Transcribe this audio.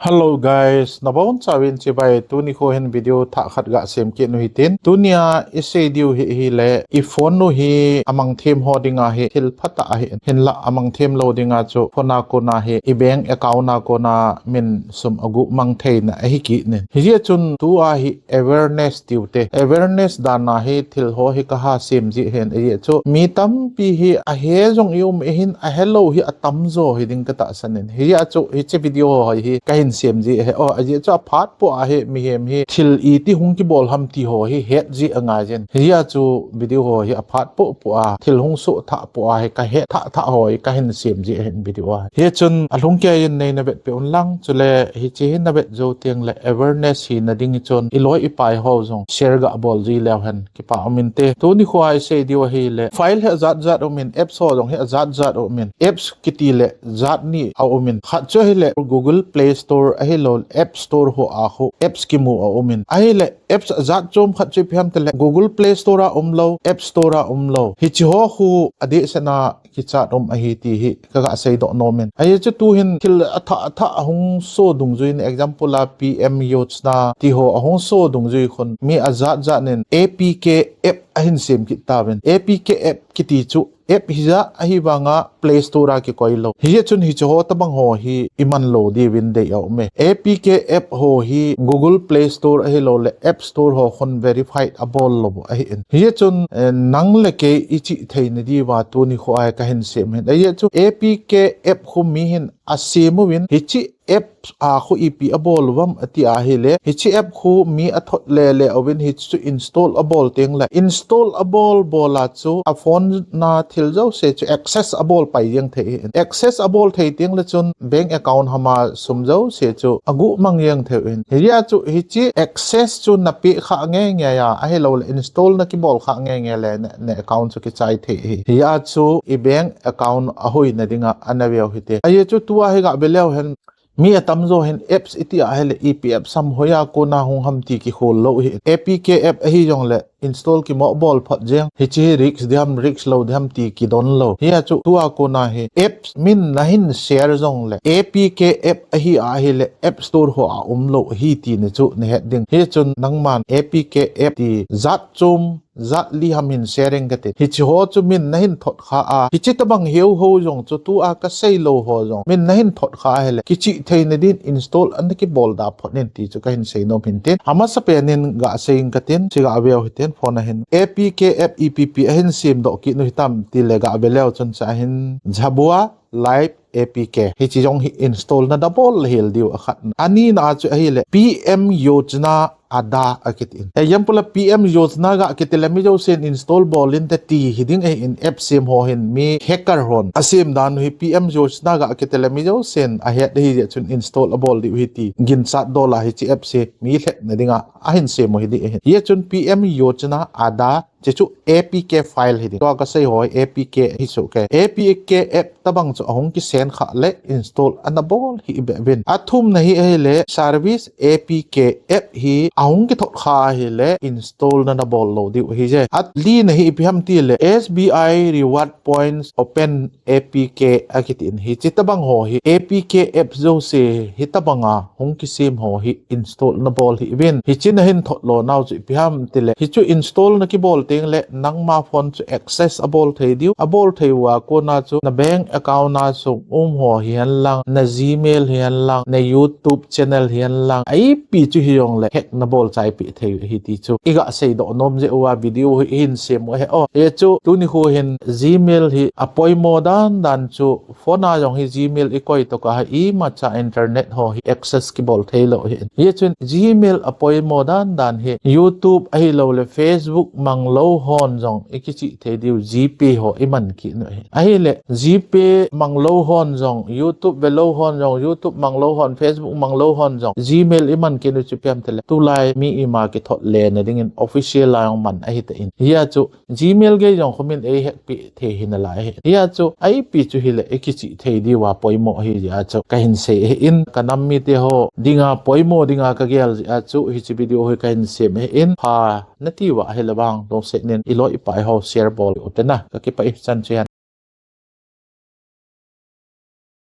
Hello guys, nabawon sawin si bay tuni ko hen video tha khat ga sem ke no hitin tunia ise diu hi le I phone no hi amang them hodinga hi hil phata hi hin la amang them loadinga cho phona ko na hi I bank account na ko na min sum agu mang thei na hi ki ne hi chun tu a hi awareness tiute awareness da na hi thil ho hi ka ha sem ji hen e cho mi tam pi hi a he jong yum hin a hello hi atam zo hi ding ka ta sanen hi cho hi che video hi ka sem ji he o aje cha phat po a he mi hem hi thil I ti hung ki bol ham ti ho hi het ji anga jen hiya chu video ho hi a phat po po a thil hung so tha po a he ka he tha ho ka hin sem ji hen video a he chun a lung ke yin nei na bet pe on lang chule hi chi hin na bet zo tiang le awareness hi na ding chon I loi I pai ho zong share ga bol ji lew han ki pa amin te to ni khwai se dio hi le file he zat omin apps ho zong he zat omin apps kiti le zat ni a omin khat cho hi le Google Play Store ahi lo App Store ho a ho apps ki mu a omin ahi le apps zat chom khat chi phiam te le Google Play Store a lo App Store a lo hi chi ho hu ade sana ki chat ahi ti hi ka sei do no men ahi chu tu hin thil atha hung so dung zui ni example a PM Yojna ti ho hung so dung zui khon mi azat nen APK App ahin sem ki taben APK App ki ti chu app hiza ahi banga Play Store ki koilo hi chun hi cho tabang ho hi iman lo di win de yaw me APK App ho hi Google Play Store ahi lo le App Store ho khon verified abol lo ahi in hi chun nang le ke ichi thein di wa tu ni kho ai ka hin sem hen ai chu APK App khum mi hin asemu win hi chi app a khu ip abol wam ati a hi le hi chi app khu mi athot le awin hi chu install abol teng la install abol bola chu a phone na thil zo se chu access abol pai yang the access abol thei teng la chun bank account hama sum zo se chu agu mang yang the in hi ya chu hi chi access chu na pi kha nge ya a hi lo install na ki bol kha nge le ne account chu ki chai the hi ya chu I bank account a hoi na dinga anawe hi te ai chu tu a hi ga belew hen mi atam zo hen apps iti a hele EPF sam hoya ko na hung ham ti ki khol lo hi APK app hi jong le install ki mobile phat jeng hi chi risk lo dham ti ki don lo hi chu tua ko na hi apps min na hin share zong le APK app hi a hi le App Store ho a lo hi ti ne chu ne het ding hi chun nangman APK app ti zat chum zat li hamin sharing gate hi chi ho chu min na hin thot kha a hi chi tabang heu ho jong chu tu a ka sei lo ho jong min na hin thot kha hele ki chi thein din install an ki bol da phonen ti chu ka hin sei no min ten ama sa penin ga sein katen chi ga awe hiten phone hen APK app EPP hin sim do ki no hitam ti le ga awe lew chun cha hin jhabua live APK hi chi jong hi install na double hel diu akhat ani na chu hi le PM Yojna ada akitin example PM Yojna ga kitelami jo sen install bolin te ti hiding in app sim ho hin mi hacker hon asim dan hi PM Yojna ga kitelami jo sen a het hi chun install abol di hi ti gin chat dola hi chi app se mi let na dinga a hin se mo hi di hi chun PM Yojna ada chu APK file hi to ka sei hoi APK hi so ke APK app tabang chu ahong ki sen kha le install anabol hi ben athum na hi le service APK app hi ahong ki thot kha hi le install na bol lo di hi je at li na hi pham ti le SBI reward points open APK akitin hi chitabang ho hi APK app zo se hi tabanga hong ki sim ho hi install na bol hi ben hi chin hin thot lo naw chu pham ti le hi chu install na ki bol teng le nangma phone chu access abol thei diu abol thei wa ko na chu na bank account na chu ho hian lang na Gmail hian lang na YouTube channel hian lang ai pi chu hiong le hack na bol chai pi thei hi ti chu iga sei do nom je wa video hin sem he o e chu tu ni ho hin Gmail hi apoi dan chu phone a jong hi Gmail ikoi to ka hi ma cha internet ho hi access ki bol thei lo hi chun Gmail apoi dan hi YouTube ai lo le Facebook mang lo hon jong ikichi the diu GP ho iman ki no ai le GP mang lo hon jong YouTube ve lo hon jong YouTube mang lo hon Facebook mang lo hon jong Gmail iman ki no chu piam tele tu lai mi ima ki thot le na ding in official la man ai te in ya chu Gmail ge jong khomin ai hek pi the hin la ya chu ai pi chu hi le ikichi the di wa poimo hi ya chu ka hin se in kanam mi te ho dinga poimo dinga ka gel ya chu hi chi video hi ka hin se me in ha nati wa helawang dong se nen ilo ipai ho share bol utena ka ki pai chan chian